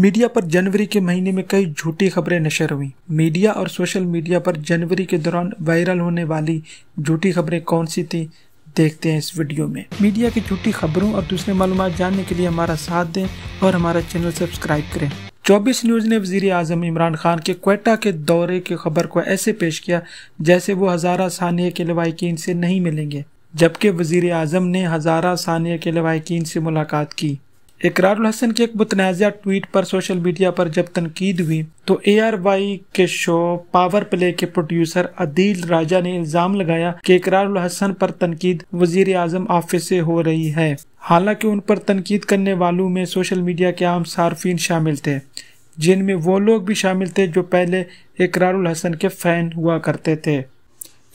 Media پر جنوری کے مہینے میں کئی جھوٹی خبریں نشر ہوئیں۔ میڈیا اور سوشل میڈیا پر جنوری کے دوران وائرل ہونے والی جھوٹی خبریں کون سی تھیں، دیکھتے ہیں اس ویڈیو میں۔ میڈیا کی جھوٹی خبروں اور دوسرے معلومات جاننے کے لیے ہمارا ساتھ دیں اور ہمارا چینل سبسکرائب کریں۔ 24 نیوز نے وزیر اعظم عمران خان کے کوئٹہ کے دورے کی خبر کو ایسے پیش کیا جیسے وہ ہزارہ ثانیہ کے لواحقین سے نہیں ملیں گے، جبکہ وزیر اعظم نے ہزارہ ثانیہ کے لواحقین سے ملاقات کی۔ اقرار الحسن کے ایک متنازع ٹویٹ پر سوشل میڈیا پر جب تنقید ہوئی تو ARY کے شو پاور پلے کے پروڈیوسر عدیل راجہ نے الزام لگایا کہ اقرار الحسن پر تنقید وزیر اعظم آفس سے ہو رہی ہے، حالانکہ ان پر تنقید کرنے والوں میں سوشل میڈیا کے عام صارفین شامل تھے، جن میں وہ لوگ بھی شامل تھے جو پہلے اقرار الحسن کے فین ہوا کرتے تھے۔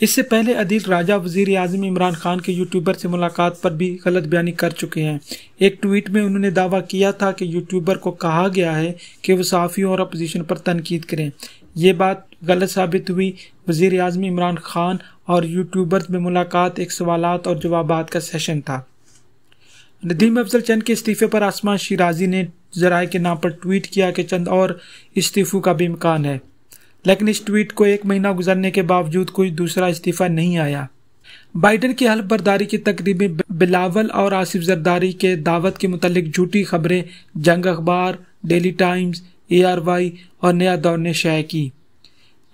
اس سے پہلے عدیل راجہ وزیر اعظم عمران خان کے یوٹیوبر سے ملاقات پر بھی غلط بیانی کر چکے ہیں۔ ایک ٹویٹ میں انہوں نے دعویٰ کیا تھا کہ یوٹیوبر کو کہا گیا ہے کہ وہ صحافیوں اور اپوزیشن پر تنقید کریں۔ یہ بات غلط ثابت ہوئی۔ وزیر اعظم عمران خان اور یوٹیوبر میں ملاقات ایک سوالات اور جوابات کا سیشن تھا۔ ندیم افضل چند کے استعفے پر آسمان شیرازی نے ذرائع کے نام پر ٹویٹ کیا کہ چند اور استعفوں کا بھی امکان ہے، لیکن اس ٹویٹ کو ایک مہینہ گزرنے کے باوجود کوئی دوسرا استعفیٰ نہیں آیا۔ بائیڈن کی حلف برداری کی تقریب میں بلاول اور آصف زرداری کے دعوت کے متعلق جھوٹی خبریں جنگ اخبار، ڈیلی ٹائمز، ARY اور نیا دور نے شائع کی۔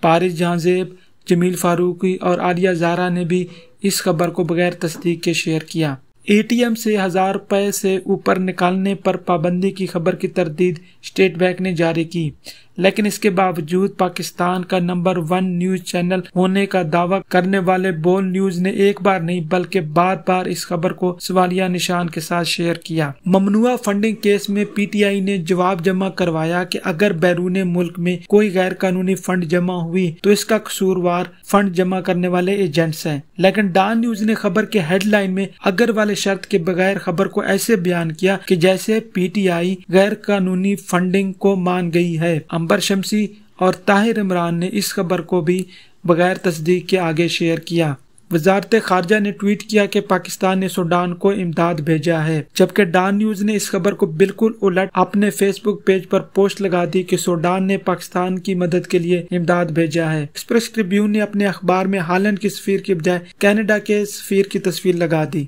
پارس جہاں زیب، جمیل فاروقی اور عالیہ زہرا نے بھی اس خبر کو بغیر تصدیق کے شیئر کیا۔ ATM سے 1000 روپے سے اوپر نکالنے پر پابندی کی خبر کی تردید اسٹیٹ بینک نے جاری کی، لیکن اس کے باوجود پاکستان کا نمبر 1 نیوز چینل ہونے کا دعویٰ کرنے والے بول نیوز نے ایک بار نہیں بلکہ بار بار اس خبر کو سوالیہ نشان کے ساتھ شیئر کیا۔ ممنوعہ فنڈنگ کیس میں PTI نے جواب جمع کروایا کہ اگر بیرون ملک میں کوئی غیر قانونی فنڈ جمع ہوئی تو اس کا قصوروار فنڈ جمع کرنے والے ایجنٹس ہیں، لیکن ڈان نیوز نے خبر کے ہیڈ لائن میں اگر والے شرط کے بغیر خبر کو ایسے بیان کیا کہ جیسے PTI غیر قانونی فنڈنگ کو مان گئی ہے۔ عنبر شمسی اور طاہر عمران نے اس خبر کو بھی بغیر تصدیق کے آگے شیئر کیا۔ وزارت خارجہ نے ٹویٹ کیا کہ پاکستان نے سوڈان کو امداد بھیجا ہے، جبکہ ڈان نیوز نے اس خبر کو بالکل الٹ اپنے فیس بک پیج پر پوسٹ لگا دی کہ سوڈان نے پاکستان کی مدد کے لیے امداد بھیجا ہے۔ ایکسپریس ٹریبیون نے اپنے اخبار میں ہالینڈ کے سفیر کی بجائے کینیڈا کے سفیر کی تصویر لگا دی۔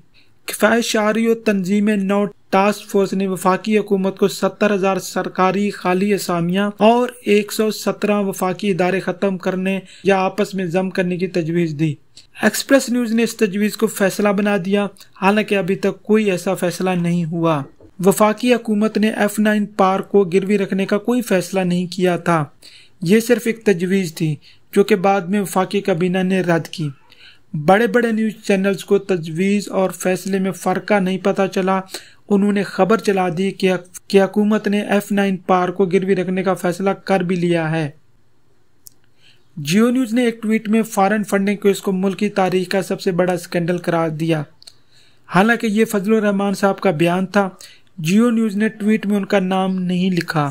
کفایت شعاری و تنظیم نو ٹاسک فورس نے وفاقی حکومت کو 70,000 سرکاری خالی اسامیاں اور 117 وفاقی ادارے ختم کرنے یا آپس میں ضم کرنے کی تجویز دی۔ ایکسپریس نیوز نے اس تجویز کو فیصلہ بنا دیا، حالانکہ ابھی تک کوئی ایسا فیصلہ نہیں ہوا۔ وفاقی حکومت نے F9 پار کو گروی رکھنے کا کوئی فیصلہ نہیں کیا تھا، یہ صرف ایک تجویز تھی جو کہ بعد میں وفاقی کابینہ نے رد کی۔ بڑے بڑے نیوز چینلز کو تجویز اور فیصلے میں فرق کا نہیں پتہ چلا، انہوں نے خبر چلا دی کہ حکومت نے F9 پار کو گروی رکھنے کا فیصلہ کر بھی لیا ہے۔ جیو نیوز نے ایک ٹویٹ میں فارن فنڈنگ کیس کو ملکی تاریخ کا سب سے بڑا اسکینڈل قرار دیا، حالانکہ یہ فضل الرحمان صاحب کا بیان تھا۔ جیو نیوز نے ٹویٹ میں ان کا نام نہیں لکھا۔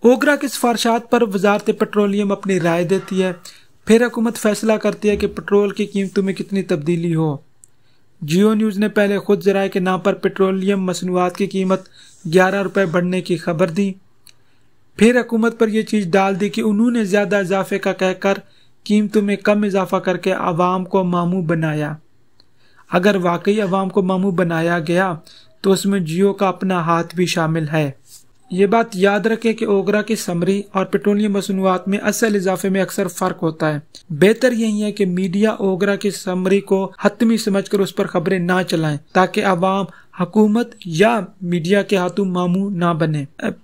اوگرا کی سفارشات پر وزارت پیٹرولیم اپنی رائے دیتی ہے، پھر حکومت فیصلہ کرتی ہے کہ پٹرول کی قیمتوں میں کتنی تبدیلی ہو۔ جیو نیوز نے پہلے خود ذرائع کے نام پر پیٹرولیم مصنوعات کی قیمت 11 روپے بڑھنے کی خبر دی، پھر حکومت پر یہ چیز ڈال دی کہ انہوں نے زیادہ اضافے کا کہہ کر قیمتوں میں کم اضافہ کر کے عوام کو ماموں بنایا۔ اگر واقعی عوام کو ماموں بنایا گیا تو اس میں جیو کا اپنا ہاتھ بھی شامل ہے۔ یہ بات یاد رکھیں کہ اوگرا کی سمری اور پیٹرولیم مصنوعات میں اصل اضافے میں اکثر فرق ہوتا ہے۔ بہتر یہی ہے کہ میڈیا اوگرا کی سمری کو حتمی سمجھ کر اس پر خبریں نہ چلائیں تاکہ عوام حکومت یا میڈیا کے ہاتھوں ماموں نہ بنے۔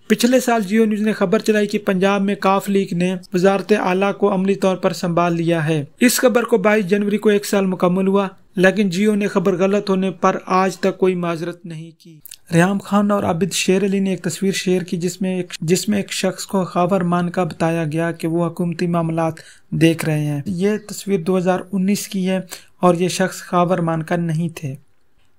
پچھلے سال جیو نیوز نے خبر چلائی کہ پنجاب میں کاف لیگ نے وزارت اعلیٰ کو عملی طور پر سنبھال لیا ہے۔ اس خبر کو 22 جنوری کو 1 سال مکمل ہوا، لیکن جیو نے خبر غلط ہونے پر آج تک کوئی معذرت نہیں کی۔ ریحام خان اور عابد شیر علی نے ایک تصویر شیئر کی جس میں ایک شخص کو خاور مان کا بتایا گیا کہ وہ حکومتی معاملات دیکھ رہے ہیں۔ یہ تصویر 2019 کی ہے اور یہ شخص خاور مان کا نہیں تھے۔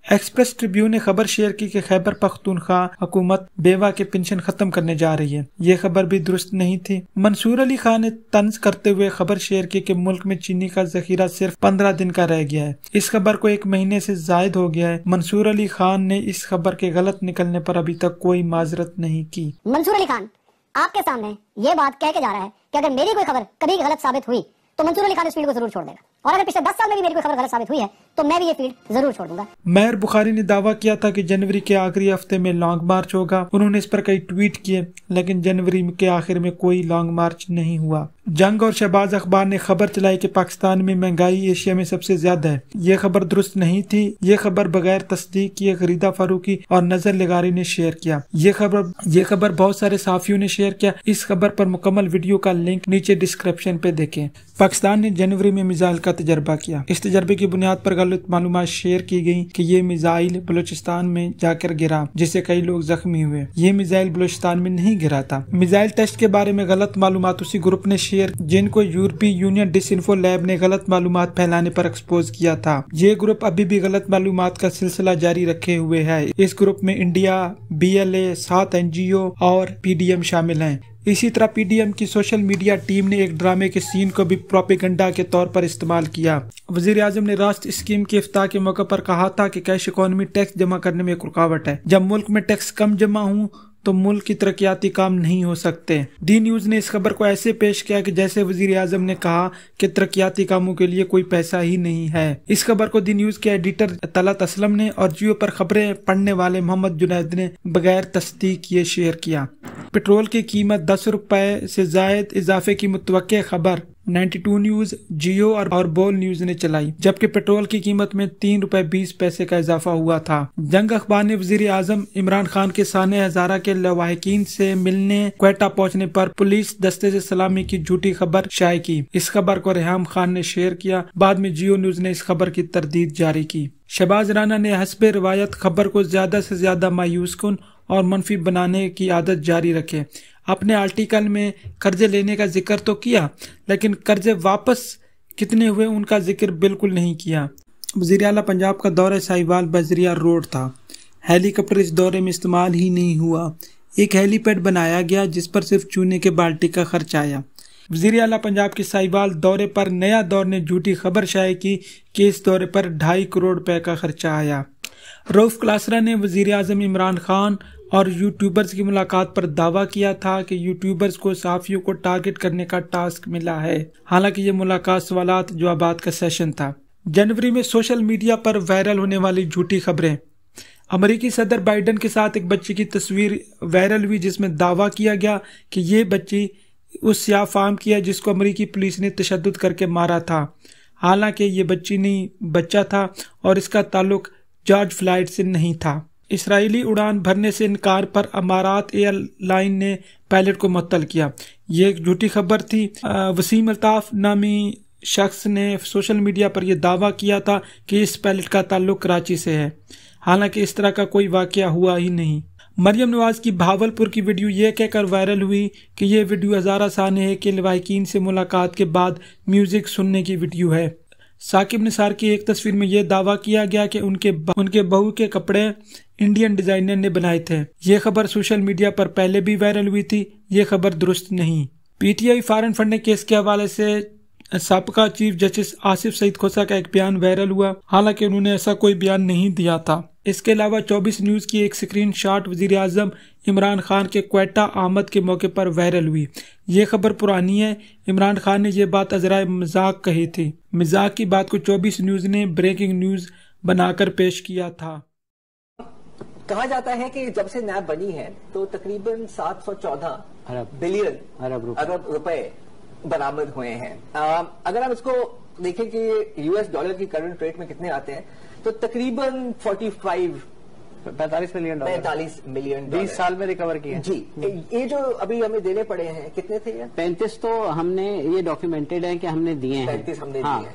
ایکسپریس ٹریبیون نے خبر شیئر کی کہ خیبر پختونخوا حکومت بیوہ کے پنشن ختم کرنے جا رہی ہے. یہ خبر بھی درست نہیں تھی. منصور علی خان نے طنز کرتے ہوئے خبر شیئر کی کہ ملک میں چینی کا ذخیرہ صرف 15 دن کا رہ گیا ہے. اس خبر کو 1 مہینے سے زائد ہو گیا ہے. منصور علی خان نے اس خبر کے غلط نکلنے پر ابھی تک کوئی معذرت نہیں کی. منصور علی خان آپ کے سامنے یہ بات کہہ کے جا رہا ہے کہ اگر میری کوئی خبر کبھی غلط ثابت ہوئی تو منصور علی خان اس فیلڈ کو ضرور چھوڑ دے گا، اور اگر پچھلے 10 سال میں بھی میری کوئی خبر غلط ثابت ہوئی ہے تو میں بھی یہ فیلڈ ضرور چھوڑ دوں گا. مہر بخاری نے دعویٰ کیا تھا کہ جنوری کے آخری ہفتے میں لانگ مارچ ہوگا. انہوں نے اس پر کئی ٹویٹ کیے، لیکن جنوری کے آخر میں کوئی لانگ مارچ نہیں ہوا. جنگ اور شہباز اخبار نے خبر چلائی کہ پاکستان میں مہنگائی ایشیا میں سب سے زیادہ ہے. یہ خبر درست نہیں تھی. یہ خبر بغیر تصدیق کیے غریدہ فاروقی اور نظر لغاری نے شیئر کیا. یہ خبر بہت سارے صحافیوں نے شیئر کیا. اس خبر پر مکمل ویڈیو کا لنک نیچے ڈسکرپشن پہ دیکھیں. پاکستان نے جنوری میں میزائل کا تجربہ کیا. اس تجربے کی بنیاد پر غلط معلومات شیئر کی گئی کہ یہ میزائل بلوچستان میں جا کر گرا، جس سے کئی لوگ زخمی ہوئے. یہ میزائل بلوچستان میں نہیں گرا تھا. میزائل ٹیسٹ کے بارے میں غلط معلومات اسی گروپ نے شیئر جن کو یورپی یونین ڈس انفو لیب نے غلط معلومات پھیلانے پر ایکسپوز کیا تھا. یہ گروپ ابھی بھی غلط معلومات کا سلسلہ جاری رکھے ہوئے ہے. اس گروپ میں انڈیا، BLA، 7 NGO اور PDM شامل ہیں. اسی طرح PDM کی سوشل میڈیا ٹیم نے ایک ڈرامے کے سین کو بھی پروپیگنڈا کے طور پر استعمال کیا. وزیر اعظم نے راست اسکیم کے افتتاح کے موقع پر کہا تھا کہ کیش اکانومی ٹیکس جمع کرنے میں ایک رکاوٹ ہے. جب ملک میں ٹیکس کم جمع ہوں تو ملک کی ترقیاتی کام نہیں ہو سکتے. ڈی نیوز نے اس خبر کو ایسے پیش کیا کہ جیسے وزیر اعظم نے کہا کہ ترقیاتی کاموں کے لیے کوئی پیسہ ہی نہیں ہے. اس خبر کو دی نیوز کے ایڈیٹر طلعت اسلم نے اور جیو پر خبریں پڑھنے والے محمد جنید نے بغیر تصدیق کیے شیئر کیا. پٹرول کی قیمت 10 روپے سے زائد اضافے کی متوقع خبر 92 نیوز، جیو اور بول نیوز نے چلائی، جبکہ پٹرول کی قیمت میں 3 روپے 20 پیسے کا اضافہ ہوا تھا. جنگ اخبار نے وزیر اعظم عمران خان کے سانحہ ہزارہ کے لواحقین سے ملنے کوئٹہ پہنچنے پر پولیس دستے سے سلامی کی جھوٹی خبر شائع کی. اس خبر کو ریحام خان نے شیئر کیا. بعد میں جیو نیوز نے اس خبر کی تردید جاری کی. شہباز رانا نے حسب روایت خبر کو زیادہ سے زیادہ مایوس کن اور منفی بنانے کی عادت جاری رکھے. اپنے آرٹیکل میں قرضے لینے کا ذکر تو کیا، لیکن قرضے واپس کتنے ہوئے ان کا ذکر بالکل نہیں کیا. وزیر اعلیٰ پنجاب کا دورہ ساہیوال بذریعہ روڈ تھا. ہیلی کاپٹر اس دورے میں استعمال ہی نہیں ہوا. ایک ہیلی پیڈ بنایا گیا جس پر صرف چونے کے بالٹی کا خرچ آیا. وزیر اعلیٰ پنجاب کے ساہیوال دورے پر نیا دور نے جھوٹی خبر شائع کی کہ اس دورے پر 2.5 کروڑ روپے کا خرچہ آیا. روف کلاسرا نے وزیر اعظم عمران خان اور یوٹیوبرز کی ملاقات پر دعویٰ کیا تھا کہ یوٹیوبرز کو صحافیوں کو ٹارگٹ کرنے کا ٹاسک ملا ہے. حالانکہ یہ ملاقات سوالات جوابات کا سیشن تھا. جنوری میں سوشل میڈیا پر وائرل ہونے والی جھوٹی خبریں. امریکی صدر بائیڈن کے ساتھ ایک بچی کی تصویر وائرل ہوئی جس میں دعویٰ کیا گیا کہ یہ بچی اس سیاہ فام کی ہے جس کو امریکی پولیس نے تشدد کر کے مارا تھا. حالانکہ یہ بچی نہیں، بچہ تھا اور اس کا تعلق جارج فلائیڈ سے نہیں تھا. اسرائیلی اڑان بھرنے سے انکار پر امارات ایئر لائن نے پائلٹ کو معطل کیا. یہ ایک جھوٹی خبر تھی. وسیم الطاف نامی شخص نے سوشل میڈیا پر یہ دعویٰ کیا تھا کہ اس پائلٹ کا تعلق کراچی سے ہے، حالانکہ اس طرح کا کوئی واقعہ ہوا ہی نہیں. مریم نواز کی بھاولپور کی ویڈیو یہ کہہ کر وائرل ہوئی کہ یہ ویڈیو ہزارہ سانحے کے لواحقین سے ملاقات کے بعد میوزک سننے کی ویڈیو ہے. ثاقب نثار کی ایک تصویر میں یہ دعویٰ کیا گیا کہ ان کے بہو کے کپڑے انڈین ڈیزائنر نے بنائے تھے. یہ خبر سوشل میڈیا پر پہلے بھی وائرل ہوئی تھی. یہ خبر درست نہیں. PTI فارن فنڈنگ کیس کے حوالے سے سابقہ چیف جسٹس آصف سعید کھوسہ کا ایک بیان وائرل ہوا، حالانکہ انہوں نے ایسا کوئی بیان نہیں دیا تھا. اس کے علاوہ 24 نیوز کی ایک سکرین شاٹ وزیر اعظم عمران خان کے کوئٹہ آمد کے موقع پر وائرل ہوئی. یہ خبر پرانی ہے. عمران خان نے یہ بات ذرائع مذاق کہی تھی. مذاق کی بات کو 24 نیوز نے بریکنگ نیوز بنا کر پیش کیا تھا. کہا جاتا ہے کہ جب سے نیب بنی ہے تو تقریباً 714 بلین ارب روپے برآمد ہوئے ہیں. اگر آپ اس کو دیکھیں کہ US ڈالر کی کرنٹ ریٹ میں کتنے آتے ہیں تو تقریباً 45 ملین 20 سال میں ریکور کیے. جی یہ جو ابھی ہمیں دینے پڑے ہیں کتنے تھے؟ 35 تو ہم نے یہ ڈاکیومنٹڈ ہے کہ ہم نے دیے ہیں. 35 ہم نے دیے ہیں.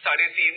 3.5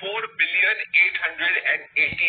4,880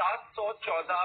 714